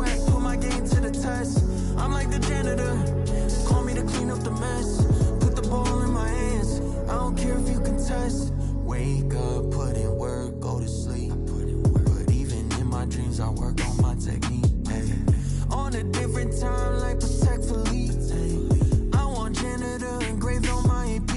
sweat, put my game to the test. I'm like the janitor, call me to clean up the mess. Put the ball in my hands, I don't care if you contest. Wake up, put in work, go to sleep. But even in my dreams, I work on my technique. Ay. On a different time, like Protect Philippe. I want janitor engraved on my AP.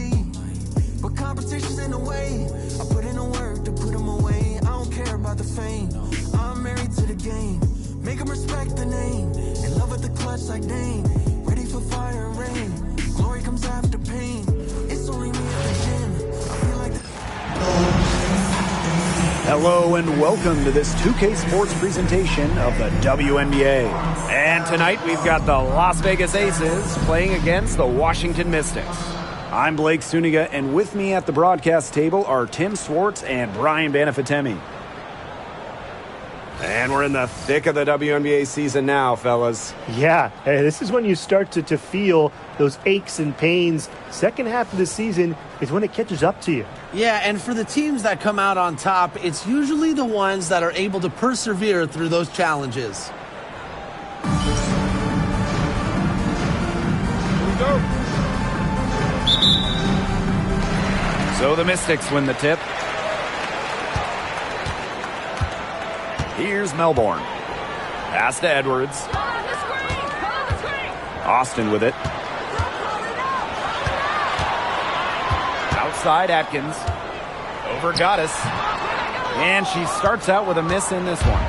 But competition's in the way. I put in the work to put them away. I don't care about the fame. I'm married to the game. Make them respect the name. In love with the clutch like Dane. Ready for fire and rain. Glory comes after pain. It's only me at the gym. I feel like Hello and welcome to this 2K Sports presentation of the WNBA. And tonight we've got the Las Vegas Aces playing against the Washington Mystics. I'm Blake Suniga, and with me at the broadcast table are Tim Swartz and Brian Banafitemi. And we're in the thick of the WNBA season now, fellas. Yeah, this is when you start to feel those aches and pains. Second half of the season is when it catches up to you. Yeah, and for the teams that come out on top, it's usually the ones that are able to persevere through those challenges. Here we go. So the Mystics win the tip. Here's Melbourne. Pass to Edwards. Austin with it. Outside Atkins. Over Goddess. And she starts out with a miss in this one.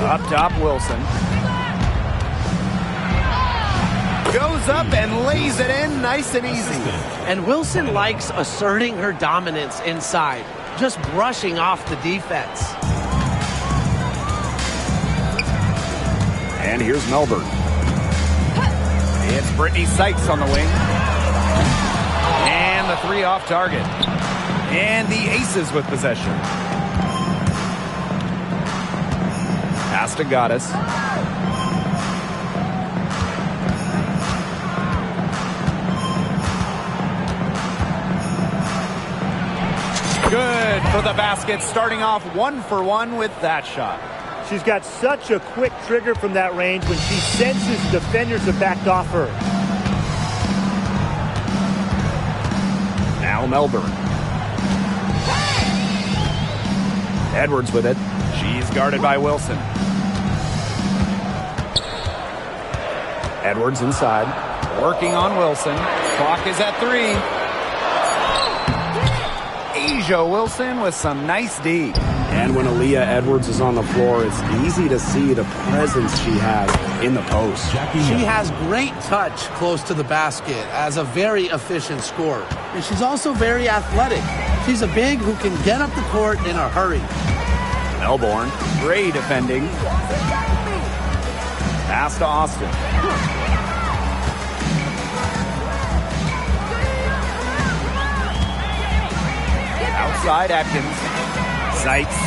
Up top, Wilson. Goes up and lays it in nice and easy. And Wilson likes asserting her dominance inside, just brushing off the defense. And here's Melbourne. It's Brittany Sykes on the wing. And the three off target. And the Aces with possession. Pass to Goddess. Good for the basket, starting off 1-for-1 with that shot. She's got such a quick trigger from that range when she senses defenders have backed off her. Now Melbourne. Edwards with it. She's guarded by Wilson. Edwards inside. Working on Wilson. Clock is at 3. Asia Wilson with some nice D. And when Aaliyah Edwards is on the floor, it's easy to see the presence she has in the post. She has great touch close to the basket as a very efficient scorer. And she's also very athletic. She's a big who can get up the court in a hurry. Melbourne, great defending. Pass to Austin. Outside Atkins. Sykes.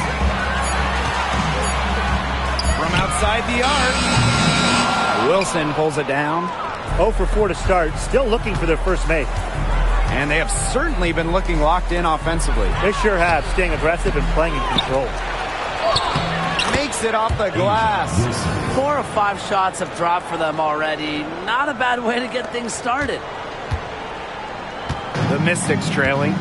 From outside the arc. Wilson pulls it down. 0 for 4 to start. Still looking for their first make. And they have certainly been looking locked in offensively. They sure have, staying aggressive and playing in control. Makes it off the glass. 4 or 5 shots have dropped for them already. Not a bad way to get things started. The Mystics trailing.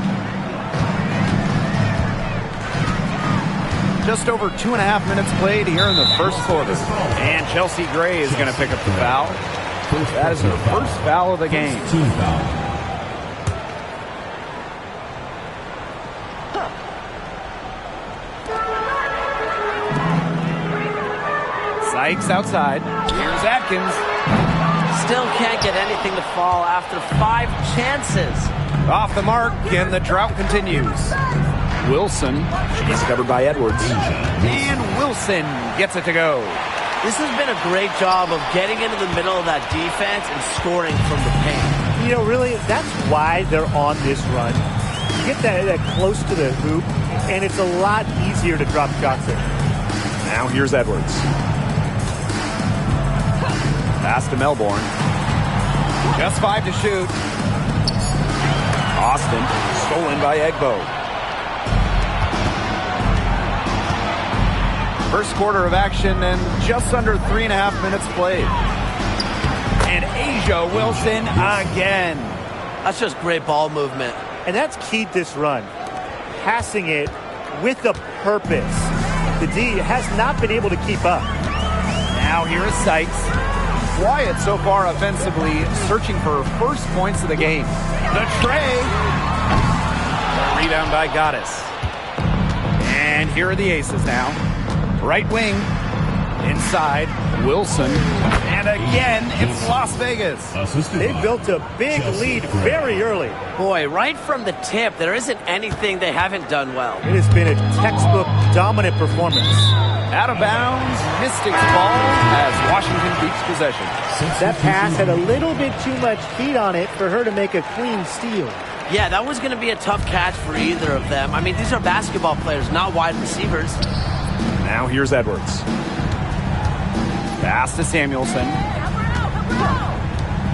Just over 2.5 minutes played here in the first quarter. And Chelsea Gray is going to pick up the foul. That is her first foul of the game. Team foul. Sykes outside. Here's Atkins. Still can't get anything to fall after 5 chances. Off the mark, and the drought continues. Wilson, she's covered by Edwards. And Wilson gets it to go. This has been a great job of getting into the middle of that defense and scoring from the paint. You know, really, that's why they're on this run. You get that close to the hoop, and it's a lot easier to drop shots there. Now here's Edwards. Pass to Melbourne. Just 5 to shoot. Austin, stolen by Egbo. First quarter of action and just under 3.5 minutes played. And Asia Wilson again. That's just great ball movement. And that's keyed this run. Passing it with a purpose. The D has not been able to keep up. Now here is Sykes. Quiet so far offensively, searching for first points of the game. The tray. The rebound by Goddess. And here are the Aces now. Right wing. Inside. Wilson. And again, it's Las Vegas. They built a big lead very early. Boy, right from the tip, there isn't anything they haven't done well. It has been a textbook dominant performance. Out of bounds, Mystics ball as Washington keeps possession. That pass had a little bit too much heat on it for her to make a clean steal. Yeah, that was going to be a tough catch for either of them. I mean, these are basketball players, not wide receivers. Now here's Edwards. Pass to Samuelson.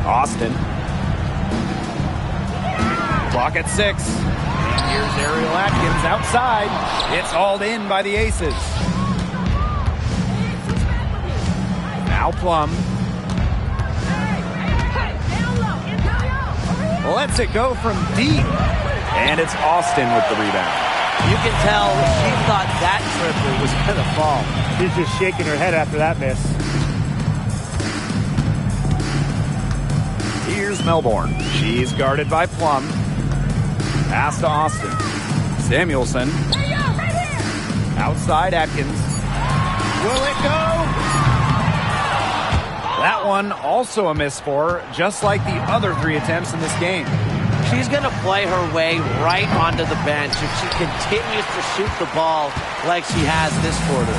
Austin. Clock at 6. And here's Ariel Atkins outside. It's hauled in by the Aces. Now Plum. Lets it go from deep. And it's Austin with the rebound. You can tell she thought that triple was going to fall. She's just shaking her head after that miss. Here's Melbourne. She's guarded by Plum. Pass to Austin. Samuelson. Outside Atkins. Will it go? That one also a miss for her, just like the other 3 attempts in this game. She's going to play her way right onto the bench if she continues to shoot the ball like she has this quarter.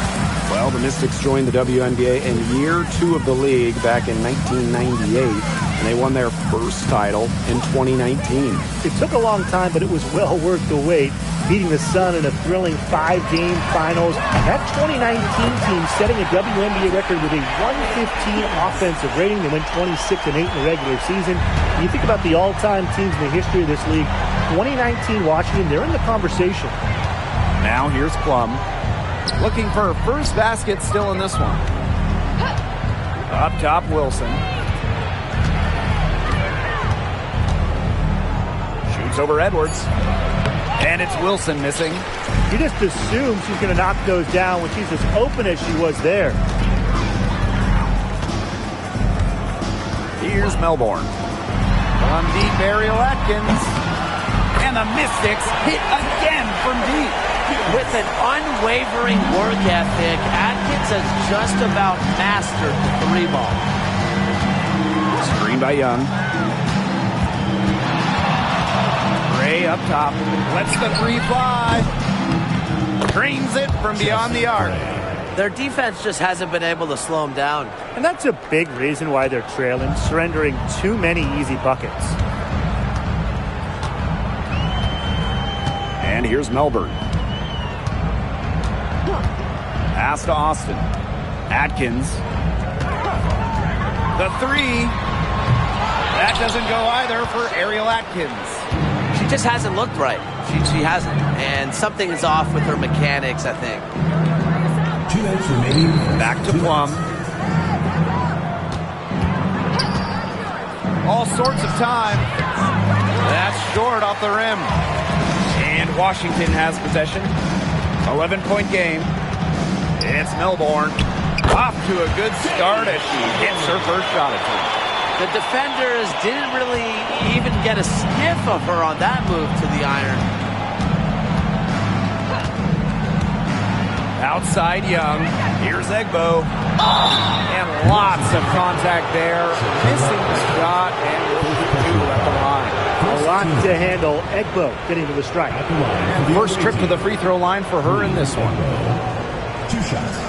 Well, the Mystics joined the WNBA in year 2 of the league back in 1998, and they won their first title in 2019. It took a long time, but it was well worth the wait, beating the Sun in a thrilling 5-game finals. That 2019 team setting a WNBA record with a 115 offensive rating. They went 26-8 in the regular season. When you think about the all-time teams in the history of this league, 2019 Washington, they're in the conversation. Now here's Plum. Looking for her first basket still in this one. Up top, Wilson. Shoots over Edwards. And it's Wilson missing. You just assume she's going to knock those down when she's as open as she was there. Here's Melbourne. On deep, Ariel Atkins. And the Mystics hit again from deep. With an unwavering work ethic, Atkins has just about mastered the 3-ball. Screen by Young. Ray up top. Lets the 3 fly. Drains it from beyond the arc. Their defense just hasn't been able to slow them down. And that's a big reason why they're trailing, surrendering too many easy buckets. And here's Melbourne. Pass to Austin. Atkins. The 3. That doesn't go either for Ariel Atkins. She just hasn't looked right. She hasn't. And something is off with her mechanics, I think. 2 minutes remaining. Back to Plum. All sorts of time. That's short off the rim. And Washington has possession. 11-point game. It's Melbourne. Off to a good start as she hits her first shot attempt. The defenders didn't really even get a sniff of her on that move to the iron. Outside Young. Here's Egbo. And lots of contact there. Missing the shot and 2 at the line. A lot to handle. Egbo getting to the strike. First trip to the free throw line for her in this one. 2 shots.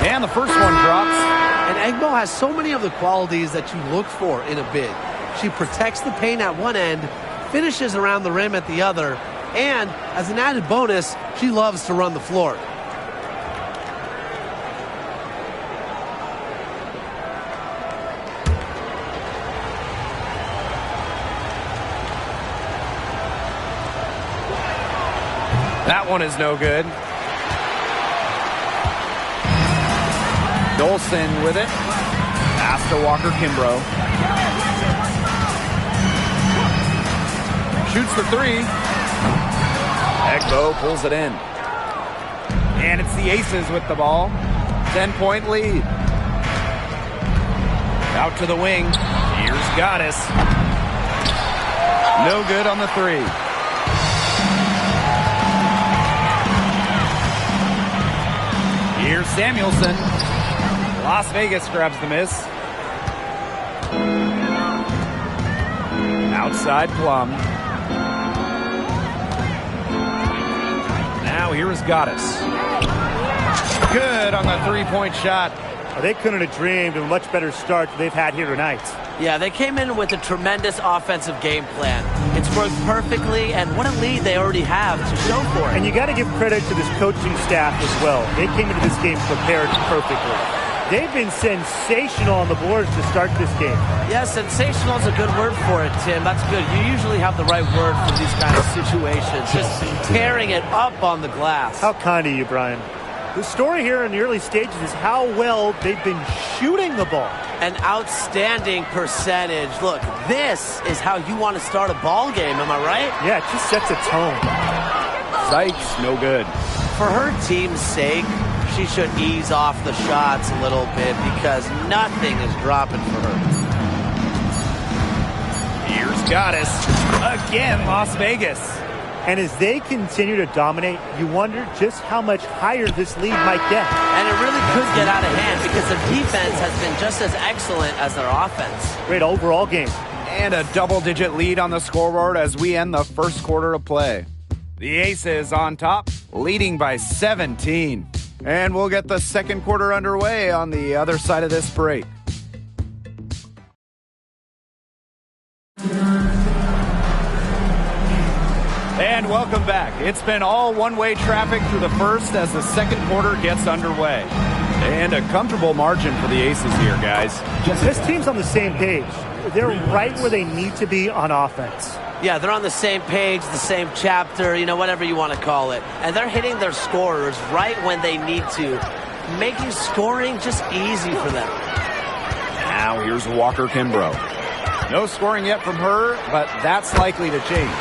And the first one drops. And Egbo has so many of the qualities that you look for in a big. She protects the paint at one end, finishes around the rim at the other, and as an added bonus, she loves to run the floor. That one is no good. Dolson with it. Pass to Walker Kimbrough. Shoots the three. Egbo pulls it in. And it's the Aces with the ball. 10-point lead. Out to the wing. Here's Goddess. No good on the three. Here's Samuelson. Las Vegas grabs the miss. Outside Plum. Now here is Goddess. Good on the three-point shot. They couldn't have dreamed of a much better start than they've had here tonight. Yeah, they came in with a tremendous offensive game plan. It's worked perfectly, and what a lead they already have to show for it. And you got to give credit to this coaching staff as well. They came into this game prepared perfectly. They've been sensational on the boards to start this game. Yeah, sensational is a good word for it, Tim. That's good. You usually have the right word for these kind of situations. Just tearing it up on the glass. How kind of you, Brian. The story here in the early stages is how well they've been shooting the ball. An outstanding percentage. Look, this is how you want to start a ball game, am I right? Yeah, it just sets a tone. Sykes, no good. For her team's sake, she should ease off the shots a little bit because nothing is dropping for her. Here's Goddess. Again, Las Vegas. And as they continue to dominate, you wonder just how much higher this lead might get. And it really could get out of hand because their defense has been just as excellent as their offense. Great overall game. And a double-digit lead on the scoreboard as we end the first quarter of play. The Aces on top, leading by 17. And we'll get the second quarter underway on the other side of this break. And welcome back. It's been all one-way traffic through the first as the second quarter gets underway. And a comfortable margin for the Aces here, guys. This team's on the same page. They're right where they need to be on offense. Yeah, they're on the same page, the same chapter, whatever you want to call it. And they're hitting their scorers right when they need to, making scoring just easy for them. Now here's Walker Kimbrough. No scoring yet from her, but that's likely to change.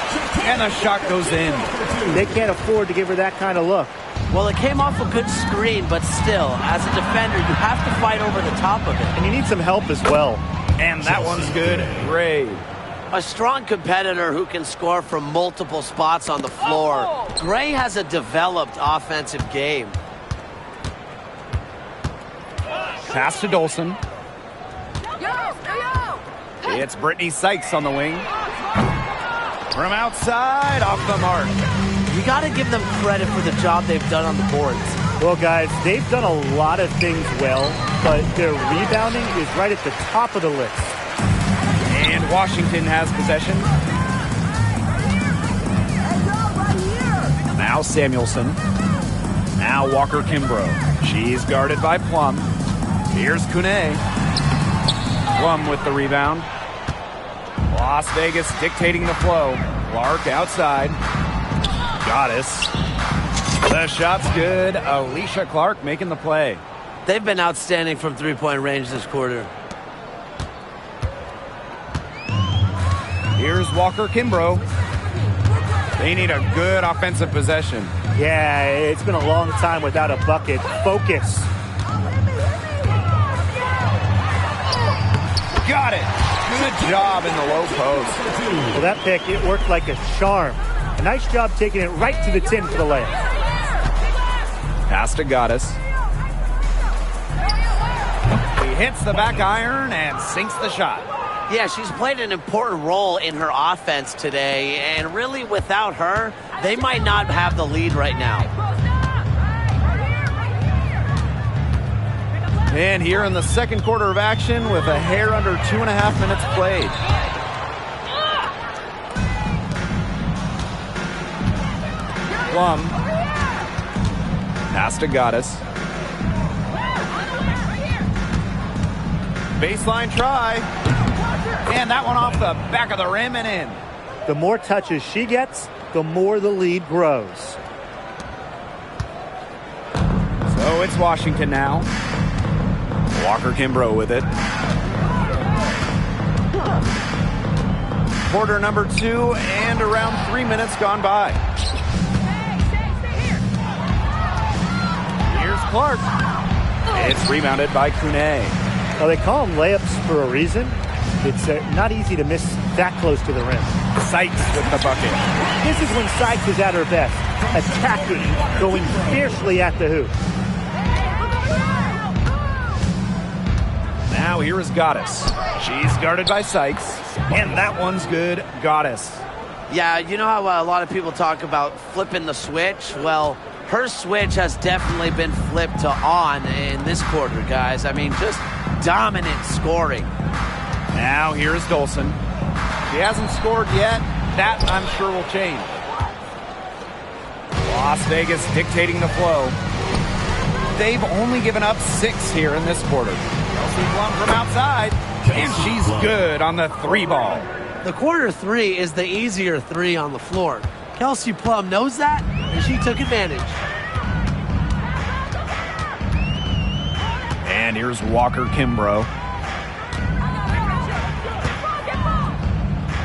And the shot goes in. They can't afford to give her that kind of look. Well, it came off a good screen, but still, as a defender, you have to fight over the top of it. And you need some help as well. And that one's good. Great. A strong competitor who can score from multiple spots on the floor. Gray has a developed offensive game. Pass to Dolson. It's Brittany Sykes on the wing. From outside, off the mark. You got to give them credit for the job they've done on the boards. Well, guys, they've done a lot of things well, but their rebounding is right at the top of the list. And Washington has possession. Now Samuelson. Now Walker Kimbrough. She's guarded by Plum. Here's Kune. Plum with the rebound. Las Vegas dictating the flow. Clark outside. Goddess. The shot's good. Alicia Clark making the play. They've been outstanding from three-point range this quarter. Here's Walker Kimbrough. They need a good offensive possession. Yeah, it's been a long time without a bucket. Focus. Got it. Good job in the low post. Well, that pick, it worked like a charm. A nice job taking it right to the tin for the layup. Pass to Goddess. He hits the back iron and sinks the shot. Yeah, she's played an important role in her offense today, and really without her, they might not have the lead right now. And here in the second quarter of action with a hair under 2.5 minutes played. Plum. Pass to Goddess. Baseline try. And that one off the back of the rim and in. The more touches she gets, the more the lead grows. So it's Washington now. Walker Kimbrough with it. Quarter number 2 and around 3 minutes gone by. Here's Clark. It's rebounded by Kune. Well, they call them layups for a reason. It's not easy to miss that close to the rim. Sykes with the bucket. This is when Sykes is at her best. Attacking, going fiercely at the hoop. Now here is Goddess. She's guarded by Sykes. And that one's good. Goddess. Yeah, you know how a lot of people talk about flipping the switch? Well, her switch has definitely been flipped to on in this quarter, guys. I mean, just dominant scoring. Now here's Dolson. She hasn't scored yet. That, I'm sure, will change. Las Vegas dictating the flow. They've only given up 6 here in this quarter. Kelsey Plum from outside, and she's good on the 3 ball. The quarter 3 is the easier 3 on the floor. Kelsey Plum knows that, and she took advantage. And here's Walker Kimbrough.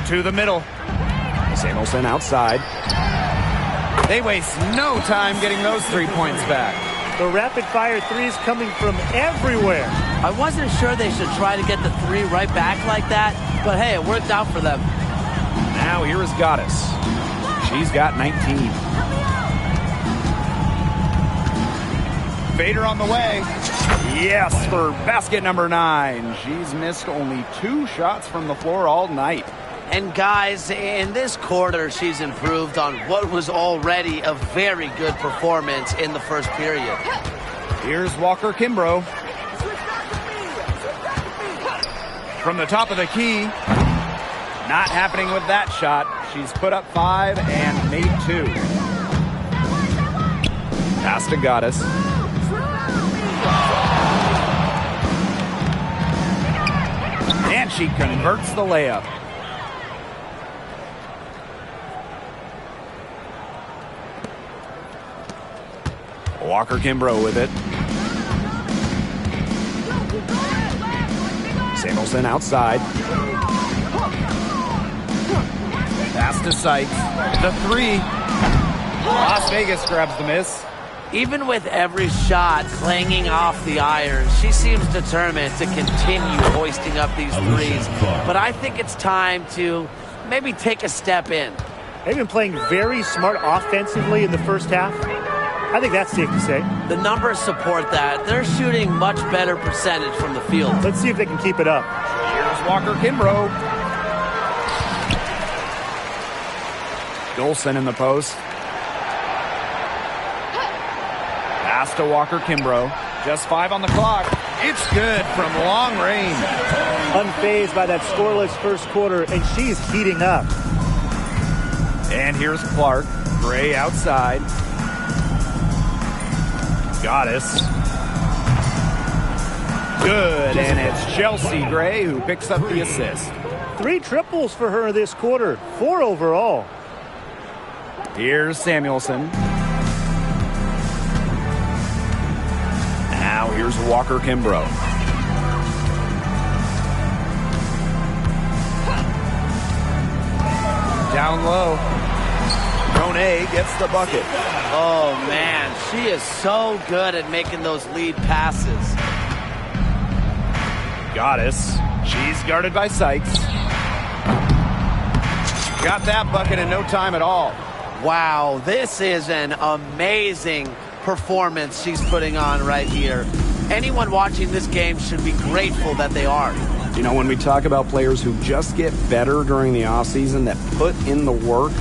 To the middle. Samuelson outside. They waste no time getting those 3 points back. The rapid-fire threes coming from everywhere. I wasn't sure they should try to get the 3 right back like that, but hey, it worked out for them. Now here is Goddess. She's got 19. Fader on the way. Yes, for basket number 9. She's missed only 2 shots from the floor all night. And guys, in this quarter, she's improved on what was already a very good performance in the first period. Here's Walker Kimbrough. From the top of the key. Not happening with that shot. She's put up 5 and made 2. Pass to Goddess. And she converts the layup. Walker Kimbrough with it. Samuelson outside. Pass to Sykes. The 3. Las Vegas grabs the miss. Even with every shot clanging off the iron, she seems determined to continue hoisting up these threes. But I think it's time to maybe take a step in. They've been playing very smart offensively in the first half. I think that's safe to say. The numbers support that. They're shooting much better percentage from the field. Let's see if they can keep it up. Here's Walker Kimbrough. Dolson in the post. Pass to Walker Kimbrough. Just 5 on the clock. It's good from long range. Unfazed by that scoreless first quarter, and she's heating up. And here's Clark. Gray outside. Goddess. Good, and it's Chelsea Gray who picks up the assist. 3 triples for her this quarter, 4 overall. Here's Samuelson. Now here's Walker Kimbrough. Down low. Monet gets the bucket. Oh, man, she is so good at making those lead passes. Goddess. She's guarded by Sykes. Got that bucket in no time at all. Wow, this is an amazing performance she's putting on right here. Anyone watching this game should be grateful that they are. You know, when we talk about players who just get better during the offseason, that put in the work,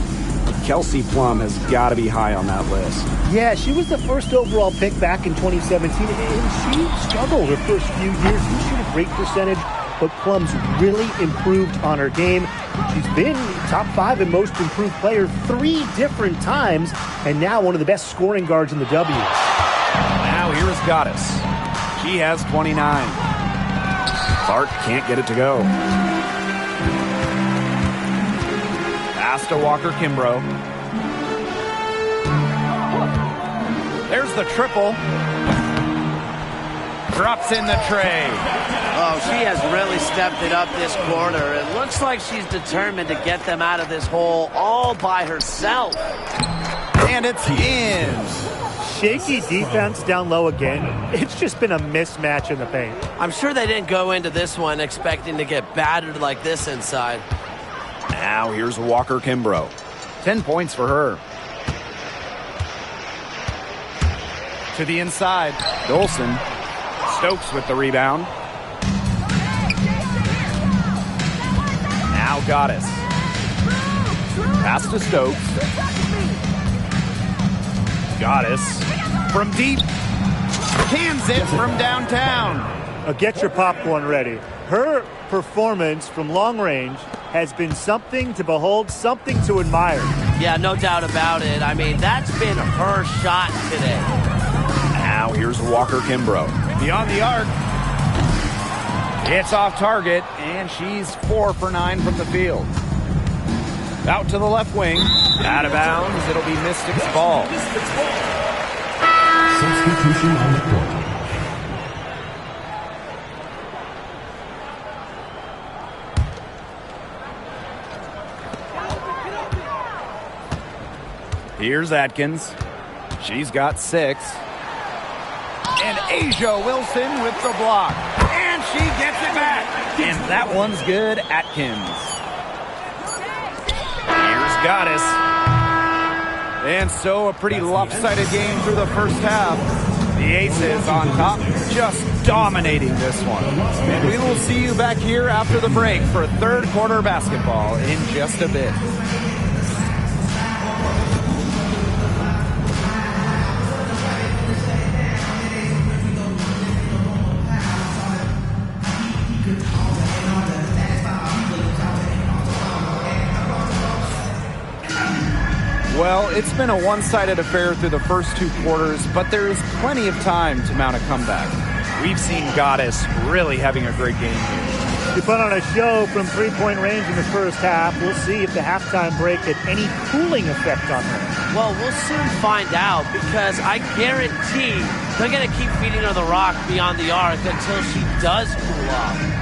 Kelsey Plum has got to be high on that list. Yeah, she was the first overall pick back in 2017, and she struggled her first few years. She shoot a great percentage, but Plum's really improved on her game. She's been top 5 in most improved player 3 different times, and now one of the best scoring guards in the W. Now here is Goddess. She has 29. Clark can't get it to go. Pass to Walker Kimbrough. There's the triple. Drops in the tray. Oh, she has really stepped it up this quarter. It looks like she's determined to get them out of this hole all by herself. And it's in. Shaky defense down low again. It's just been a mismatch in the paint. I'm sure they didn't go into this one expecting to get battered like this inside. Now here's Walker Kimbrough. 10 points for her. To the inside. Dolson. Stokes with the rebound. Now Goddess. Pass to Stokes. Goddess from deep. Cans it from downtown. Get your popcorn ready. Her performance from long range has been something to behold, something to admire. Yeah, no doubt about it. I mean, that's been her shot today. Now here's Walker Kimbrough. Beyond the arc. It's off target, and she's 4 for 9 from the field. Out to the left wing. Out of bounds. It'll be Mystics' ball. Substitution on the court. Here's Atkins. She's got 6. And Asia Wilson with the block. And she gets it back. And that one's good. Atkins. Here's Goddess. And so a pretty lopsided game through the first half. The Aces on top, just dominating this one. And we will see you back here after the break for third quarter basketball in just a bit. Well, it's been a one-sided affair through the first 2 quarters, but there is plenty of time to mount a comeback. We've seen Goddess really having a great game here. We put on a show from three-point range in the first half. We'll see if the halftime break had any cooling effect on her. Well, we'll soon find out because I guarantee they're going to keep feeding her the rock beyond the arc until she does cool off.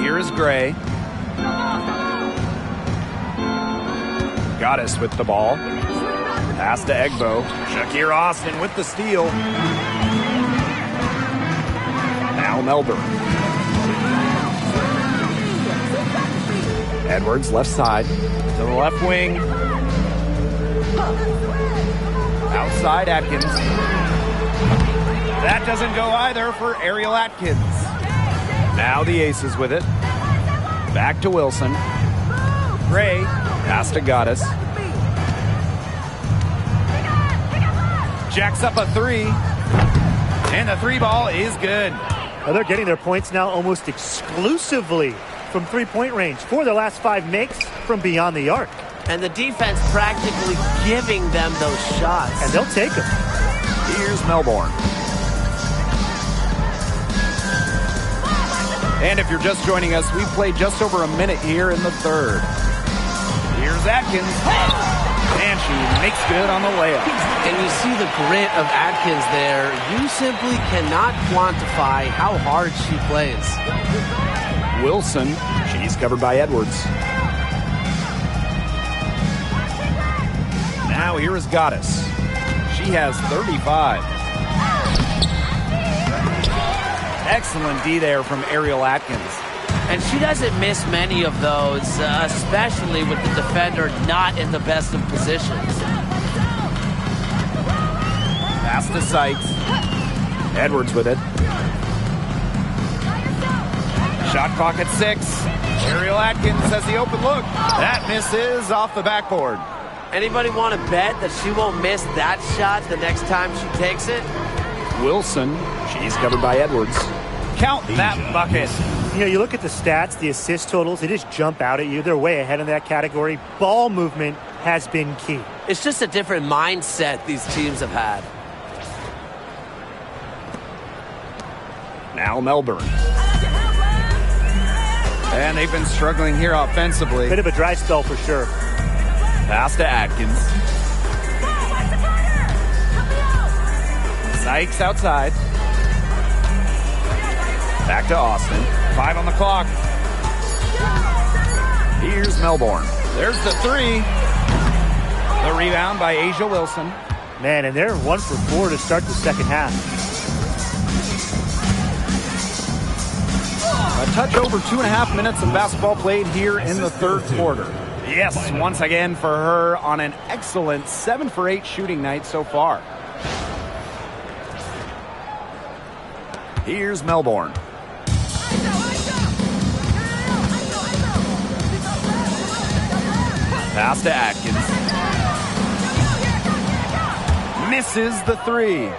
Here's Gray. Goddess with the ball. Pass to Egbo. Shakir Austin with the steal. Now Melbourne. Edwards left side. To the left wing. Outside Atkins. That doesn't go either for Ariel Atkins. Now the Aces with it. Back to Wilson. Gray. Pass to Goddess. Jacks up a 3. And the 3 ball is good. Well, they're getting their points now almost exclusively from three-point range. 4 of their last 5 makes from beyond the arc. And the defense practically giving them those shots. And they'll take them. Here's Melbourne. And if you're just joining us, we've played just over a minute here in the third. Here's Atkins. And she makes good on the layup. And you see the grit of Atkins there. You simply cannot quantify how hard she plays. Wilson, she's covered by Edwards. Now here is Goddess. She has 35. Excellent D there from Ariel Atkins. And she doesn't miss many of those, especially with the defender not in the best of positions. Pass to Sykes. Edwards with it. Shot clock at 6. Ariel Atkins has the open look. That misses off the backboard. Anybody want to bet that she won't miss that shot the next time she takes it? Wilson, she's covered by Edwards. Count that bucket. You know, you look at the stats, the assist totals, they just jump out at you. They're way ahead in that category. Ball movement has been key. It's just a different mindset these teams have had. Now Melbourne. And they've been struggling here offensively. Bit of a dry spell for sure. Pass to Atkins. Sykes outside. Back to Austin. 5 on the clock. Here's Melbourne. There's the 3. The rebound by A'ja Wilson. Man, and they're 1 for 4 to start the second half. A touch over 2.5 minutes of basketball played here in the third quarter. Yes, once again for her on an excellent 7 for 8 shooting night so far. Here's Melbourne. Pass to Atkins. Misses the 3.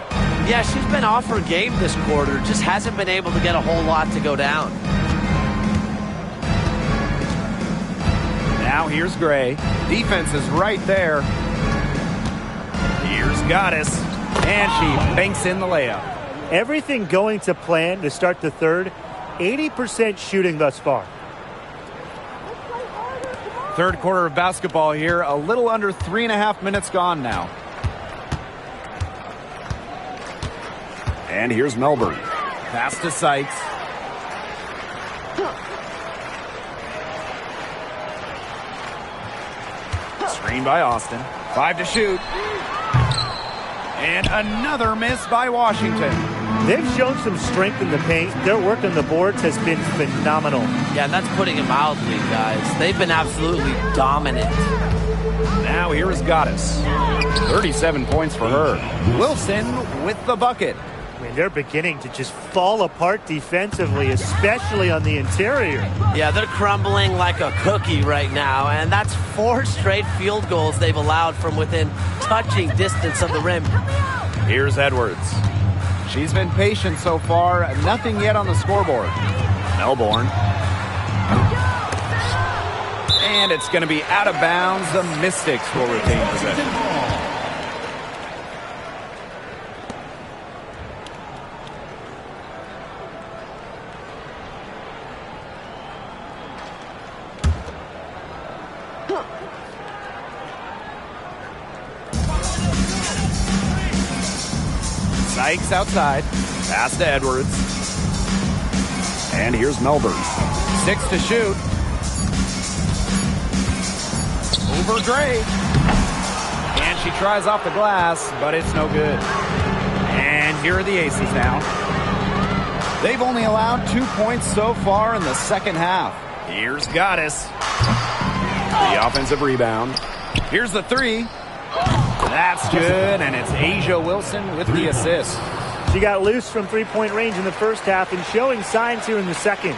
Yeah, she's been off her game this quarter. Just hasn't been able to get a whole lot to go down. Now here's Gray. Defense is right there. Here's Goddess. And she banks in the layup. Everything going to plan to start the third. 80% shooting thus far. Third quarter of basketball here. A little under 3.5 minutes gone now. And here's Melbourne. Pass to Sykes. Screen by Austin. 5 to shoot. And another miss by Washington. They've shown some strength in the paint. Their work on the boards has been phenomenal. Yeah, that's putting it mildly, guys. They've been absolutely dominant. Now here is Goddess. 37 points for her. Wilson with the bucket. I mean, they're beginning to just fall apart defensively, especially on the interior. Yeah, they're crumbling like a cookie right now, and that's 4 straight field goals they've allowed from within touching distance of the rim. Here's Edwards. She's been patient so far. Nothing yet on the scoreboard. Melbourne. And it's going to be out of bounds. The Mystics will retain possession. Sykes outside. Pass to Edwards. And here's Melbourne. 6 to shoot. Over Gray. And she tries off the glass, but it's no good. And here are the Aces now. They've only allowed 2 points so far in the second half. Here's Goddess. The offensive rebound. Here's the 3. That's good, and it's A'ja Wilson with the assist. She got loose from three-point range in the first half and showing signs here in the second.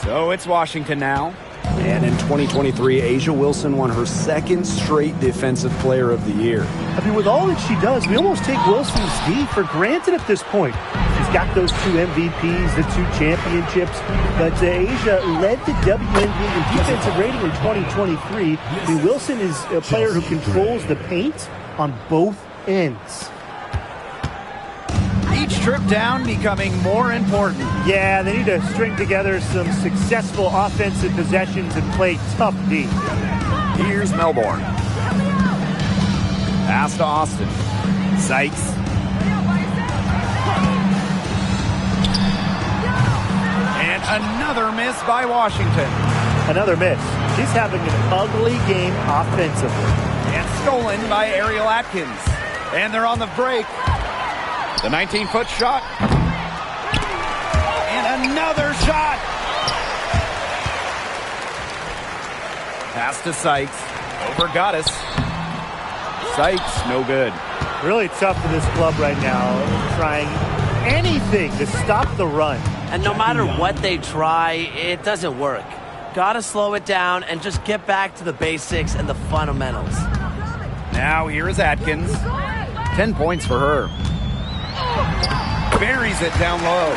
So it's Washington now. And in 2023, A'ja Wilson won her 2nd straight Defensive Player of the Year. I mean, with all that she does, we almost take Wilson's D for granted at this point. She's got those 2 MVPs, the 2 championships, but A'ja led the WNBA in defensive rating in 2023. I mean, Wilson is a player who controls the paint on both ends. Each trip down becoming more important. Yeah, they need to string together some successful offensive possessions and play tough D. Here's Melbourne. Pass to Austin. Sykes. And another miss by Washington. Another miss. She's having an ugly game offensively. And stolen by Ariel Atkins. And they're on the break. The 19-foot shot. And another shot. Pass to Sykes. Over Goddess. Sykes, no good. Really tough for this club right now. Trying anything to stop the run. And no matter what they try, it doesn't work. Gotta slow it down and just get back to the basics and the fundamentals. Now here is Atkins. 10 points for her. Buries it down low.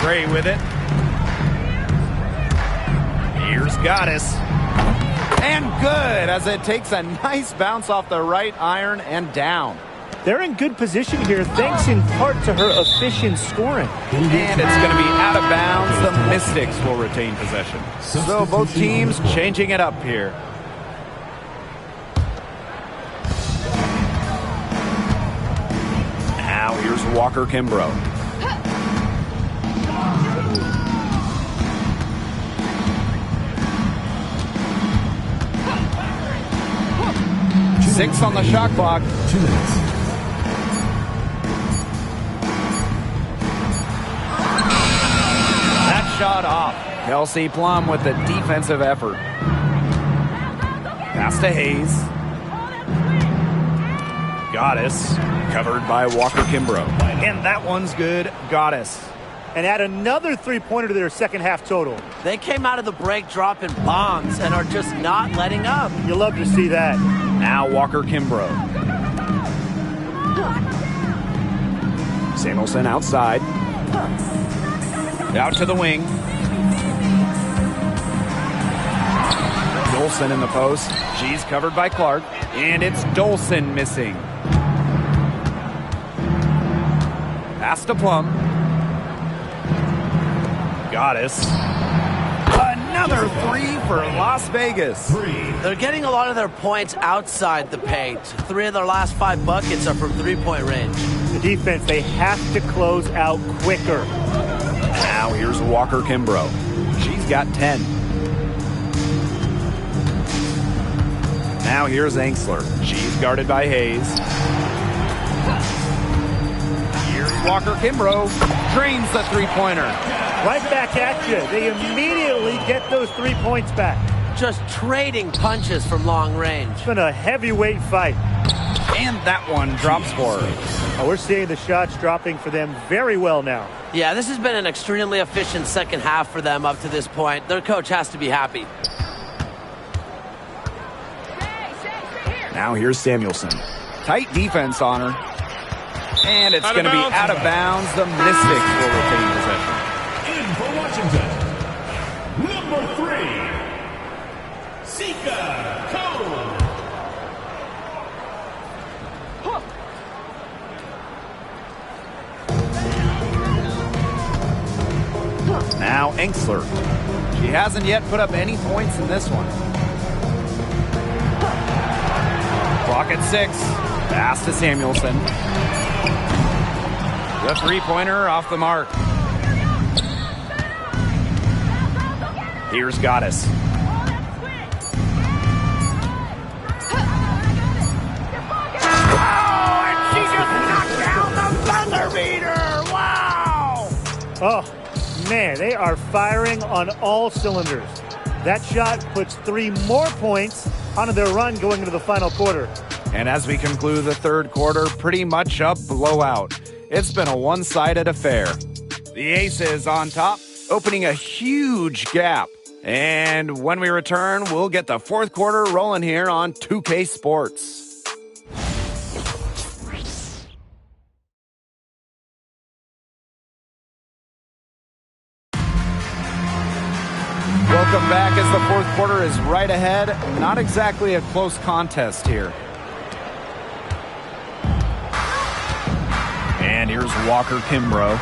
Gray with it. Here's Goddess. And good as it takes a nice bounce off the right iron and down. They're in good position here, thanks in part to her efficient scoring. And it's going to be out of bounds. The Mystics will retain possession. So both teams changing it up here. Now here's Walker Kimbrough. Six on the shot clock. 2 minutes. That shot off. Kelsey Plum with the defensive effort. Pass to Hayes. Goddess covered by Walker Kimbrough. And that one's good. Goddess. And add another three-pointer to their second half total. They came out of the break dropping bombs and are just not letting up. You love to see that. Now Walker Kimbrough. Samuelson outside. Out to the wing. Dolson in the post. She's covered by Clark. And it's Dolson missing. Pass to Plum. Goddess. Another three for Las Vegas. They're getting a lot of their points outside the paint. 3 of their last 5 buckets are from three-point range. The defense, they have to close out quicker. Now here's Walker Kimbrough. She's got 10. Now here's Angsler. She's guarded by Hayes. Here's Walker Kimbrough. Drains the three-pointer. Right back at you. They immediately get those 3 points back. Just trading punches from long range. It's been a heavyweight fight. And that one drops for her. Oh, we're seeing the shots dropping for them very well now. Yeah, this has been an extremely efficient second half for them up to this point. Their coach has to be happy. Now here's Samuelson. Tight defense on her. And it's going to be out of bounds. The Mystics will retain possession. In for Washington, number 3, Sika Cole. Now Angsler. She hasn't yet put up any points in this one. Clock at 6. Pass to Samuelson. The three-pointer off the mark. Here's Goddess. Oh, and she just knocked down the buzzer beater. Wow! Oh, man, they are firing on all cylinders. That shot puts 3 more points onto their run going into the final quarter. And as we conclude the third quarter, pretty much a blowout. It's been a one-sided affair. The Aces on top, opening a huge gap. And when we return, we'll get the fourth quarter rolling here on 2K Sports. Welcome back as the fourth quarter is right ahead. Not exactly a close contest here. And here's Walker Kimbrough.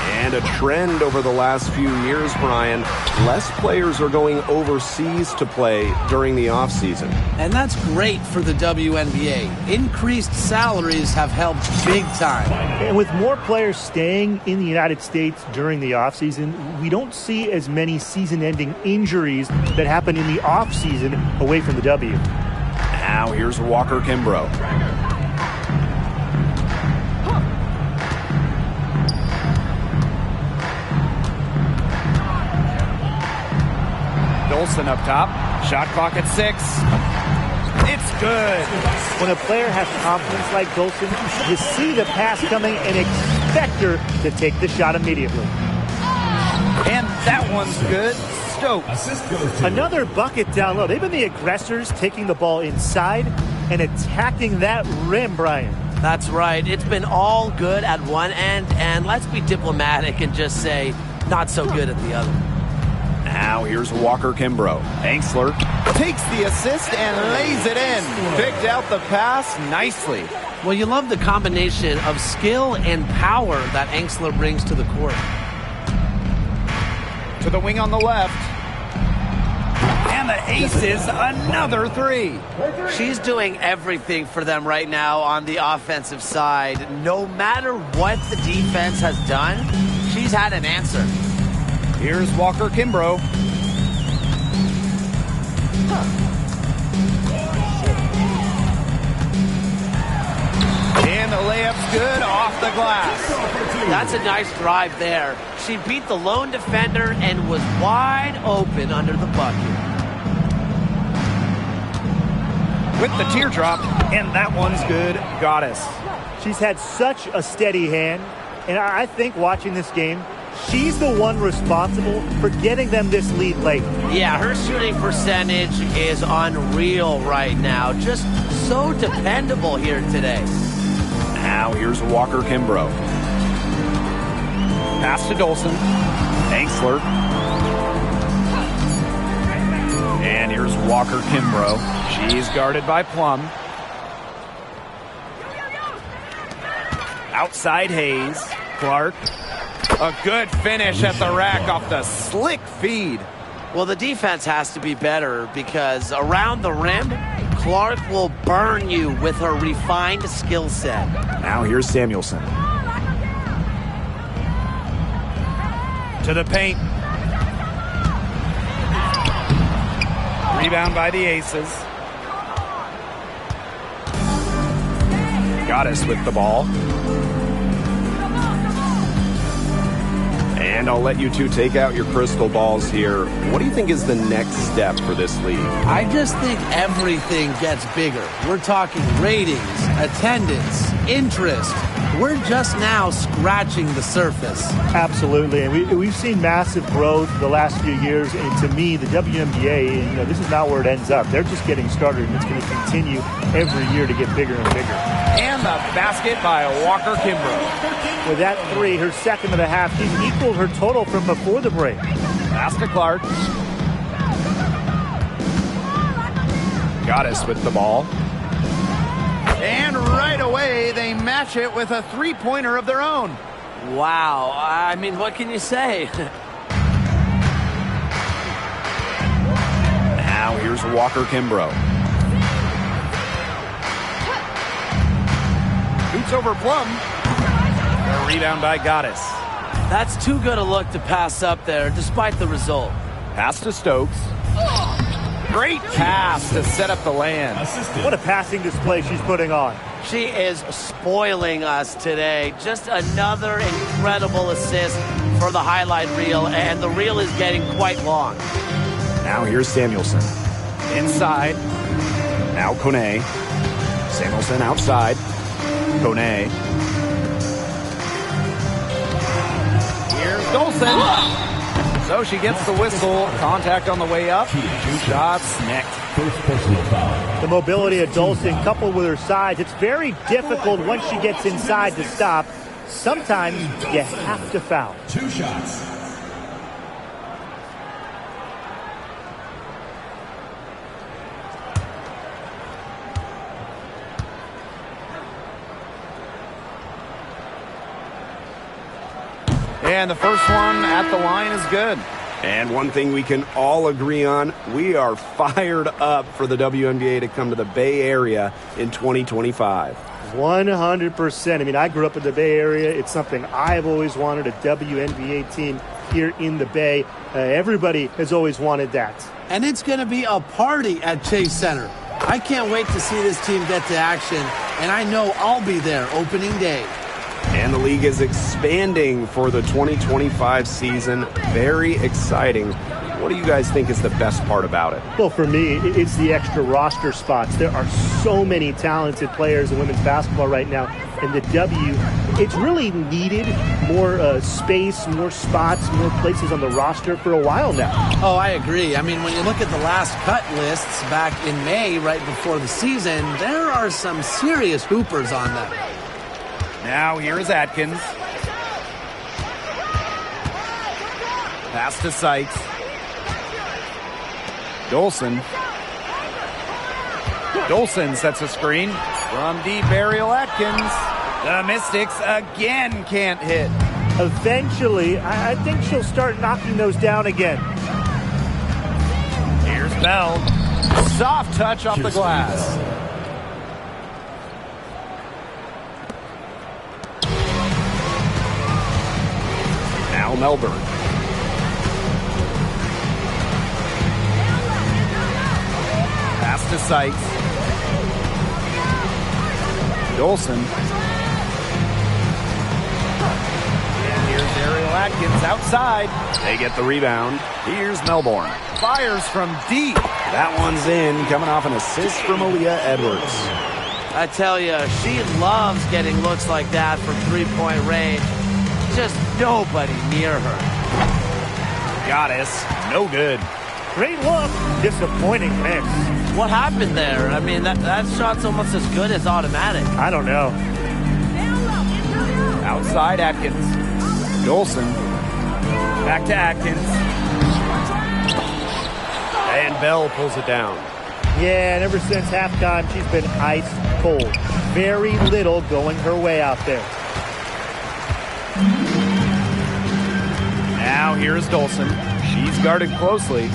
And a trend over the last few years, Brian, less players are going overseas to play during the offseason. And that's great for the WNBA. Increased salaries have helped big time. And with more players staying in the United States during the offseason, we don't see as many season-ending injuries that happen in the offseason away from the W. Now here's Walker Kimbrough. Dolson up top. Shot clock at 6. It's good. When a player has confidence like Dolson, you see the pass coming and expect her to take the shot immediately. And that one's good. Stokes. Assist goes to Another bucket down low. They've been the aggressors taking the ball inside and attacking that rim, Brian. That's right. It's been all good at one end, and let's be diplomatic and just say not so good at the other. Now here's Walker Kimbrough. Angsler takes the assist and lays it in. Picked out the pass nicely. Well, you love the combination of skill and power that Angsler brings to the court. To the wing on the left. And the Aces, another three. She's doing everything for them right now on the offensive side. No matter what the defense has done, she's had an answer. Here's Walker Kimbrough. And the layup's good off the glass. That's a nice drive there. She beat the lone defender and was wide open under the bucket. With the teardrop, and that one's good. Goddess. She's had such a steady hand, and I think watching this game, she's the one responsible for getting them this lead late. Yeah, her shooting percentage is unreal right now. Just so dependable here today. Now here's Walker Kimbrough. Pass to Dolson. Angsler. And here's Walker Kimbrough. She's guarded by Plum. Outside Hayes. Clark. A good finish at the rack off the slick feed. Well, the defense has to be better because around the rim, Clark will burn you with her refined skill set. Now here's Samuelson. To the paint. Rebound by the Aces. Goddess with the ball. And I'll let you two take out your crystal balls here. What do you think is the next step for this league? I just think everything gets bigger. We're talking ratings, attendance, interest. We're just now scratching the surface. Absolutely, and we've seen massive growth the last few years, and to me, the WNBA, this is not where it ends up. They're just getting started, and it's going to continue every year to get bigger and bigger. And the basket by Walker Kimbrough. With that three, her second of the half, she's equaled her total from before the break. Pass to Clark. Goddess with the ball. And right away, they match it with a three-pointer of their own. Wow. I mean, what can you say? Now here's Walker Kimbrough. Shoots over Plum. A rebound by Goddess. That's too good a look to pass up there, despite the result. Pass to Stokes. Great pass to set up the land. What a passing display she's putting on. She is spoiling us today. Just another incredible assist for the highlight reel, and the reel is getting quite long. Now here's Samuelson. Inside. Now Kone. Samuelson outside. Kone. Here's Dolson. So she gets the whistle. Contact on the way up. 2 shots next. The mobility of Dolson coupled with her size, it's very difficult once she gets inside to stop. Sometimes you have to foul. 2 shots. And the first one at the line is good. And one thing we can all agree on, we are fired up for the WNBA to come to the Bay Area in 2025. 100%. I mean, I grew up in the Bay Area. It's something I've always wanted, a WNBA team here in the Bay. Everybody has always wanted that. And it's going to be a party at Chase Center. I can't wait to see this team get to action, and I know I'll be there opening day. And the league is expanding for the 2025 season. Very exciting. What do you guys think is the best part about it? Well, for me, it's the extra roster spots. There are so many talented players in women's basketball right now. And the W, it's really needed more space, more spots, more places on the roster for a while now. Oh, I agree. I mean, when you look at the last cut lists back in May, right before the season, there are some serious hoopers on them. Now here is Atkins. Pass to Sykes. Dolson. Dolson sets a screen from deep. Ariel Atkins. The Mystics again can't hit. Eventually, I think she'll start knocking those down again. Here's Bell. Soft touch off the glass. Now Melbourne. Pass to Sykes. Dolson. And here's Ariel Atkins outside. They get the rebound. Here's Melbourne. Fires from deep. That one's in, coming off an assist from Aaliyah Edwards. I tell you, she loves getting looks like that from three-point range. Just nobody near her. Goddess, no good. Great look, disappointing miss. What happened there? I mean, that shot's almost as good as automatic. I don't know. Outside Atkins. Dolson. Back to Atkins. And Bell pulls it down. Yeah, and ever since halftime, she's been ice cold. Very little going her way out there. Now here's Dolson. She's guarded closely.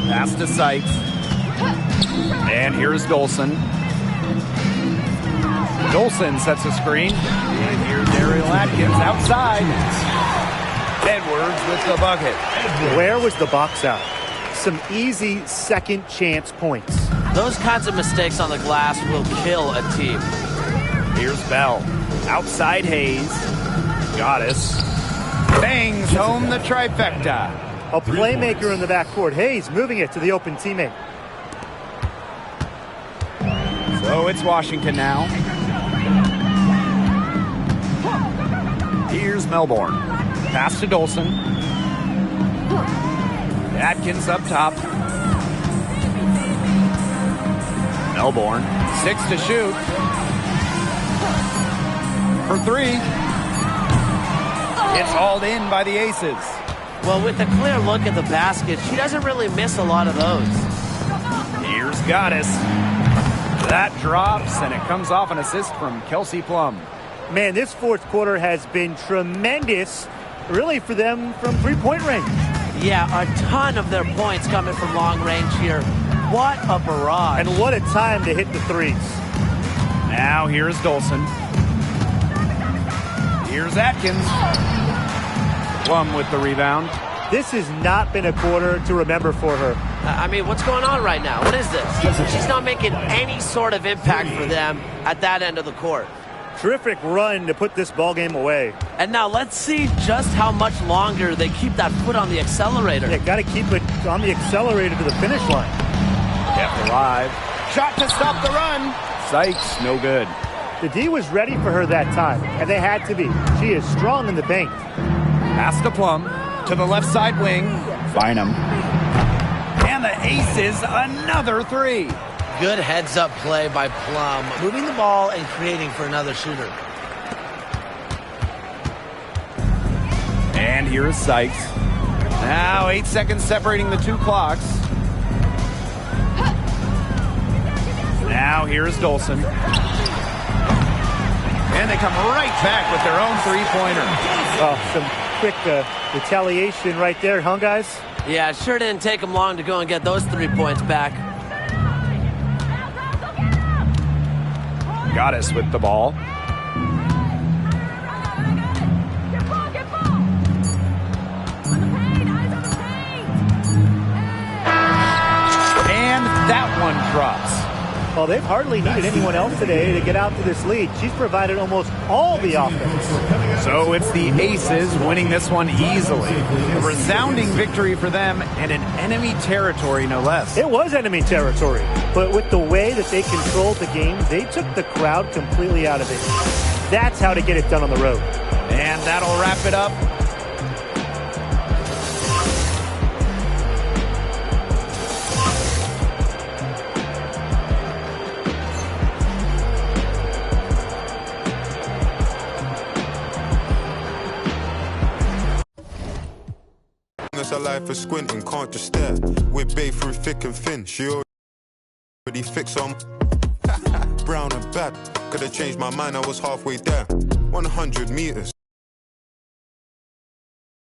Pass to Sykes. And here's Dolson. Dolson sets a screen. And here's Ariel Atkins outside. Edwards with the bucket. Where was the box out? Some easy second chance points. Those kinds of mistakes on the glass will kill a team. Here's Bell. Outside Hayes. Goddess. Bangs home the trifecta. A playmaker in the backcourt. Hayes moving it to the open teammate. So it's Washington now. Here's Melbourne. Pass to Dolson. Atkins up top. Melbourne. 6 to shoot. For 3. It's hauled in by the Aces. Well, with a clear look at the basket, she doesn't really miss a lot of those. Here's Goddess. That drops, and it comes off an assist from Kelsey Plum. Man, this fourth quarter has been tremendous, really, for them from three-point range. Yeah, a ton of their points coming from long range here. What a barrage. And what a time to hit the threes. Now here's Dolson. Here's Atkins. Plum with the rebound. This has not been a quarter to remember for her. I mean, what's going on right now? What is this? She's not making any sort of impact for them at that end of the court. Terrific run to put this ball game away. And now let's see just how much longer they keep that foot on the accelerator. Yeah, got to keep it on the accelerator to the finish line. Kept alive. Shot to stop the run. Sykes, no good. The D was ready for her that time, and they had to be. She is strong in the paint. Pass to Plum. To the left side wing. Bynum. And the Aces, another 3. Good heads-up play by Plum, moving the ball and creating for another shooter. And here is Sykes. Now 8 seconds separating the two clocks. Now here's Dolson. And they come right back with their own three-pointer. Oh, some quick retaliation right there, huh, guys? Yeah, it sure didn't take them long to go and get those 3 points back. Goddess with the ball. And that one drops. Well, they've hardly needed anyone else today to get out to this lead. She's provided almost all the offense. So it's the Aces winning this one easily. A resounding victory for them and in enemy territory, no less. It was enemy territory, but with the way that they controlled the game, they took the crowd completely out of it. That's how to get it done on the road. And that'll wrap it up. her life for squinting, can't just stare. We're bae through thick and thin. She already fixed on brown and bad. Could've changed my mind, I was halfway there. 100 meters,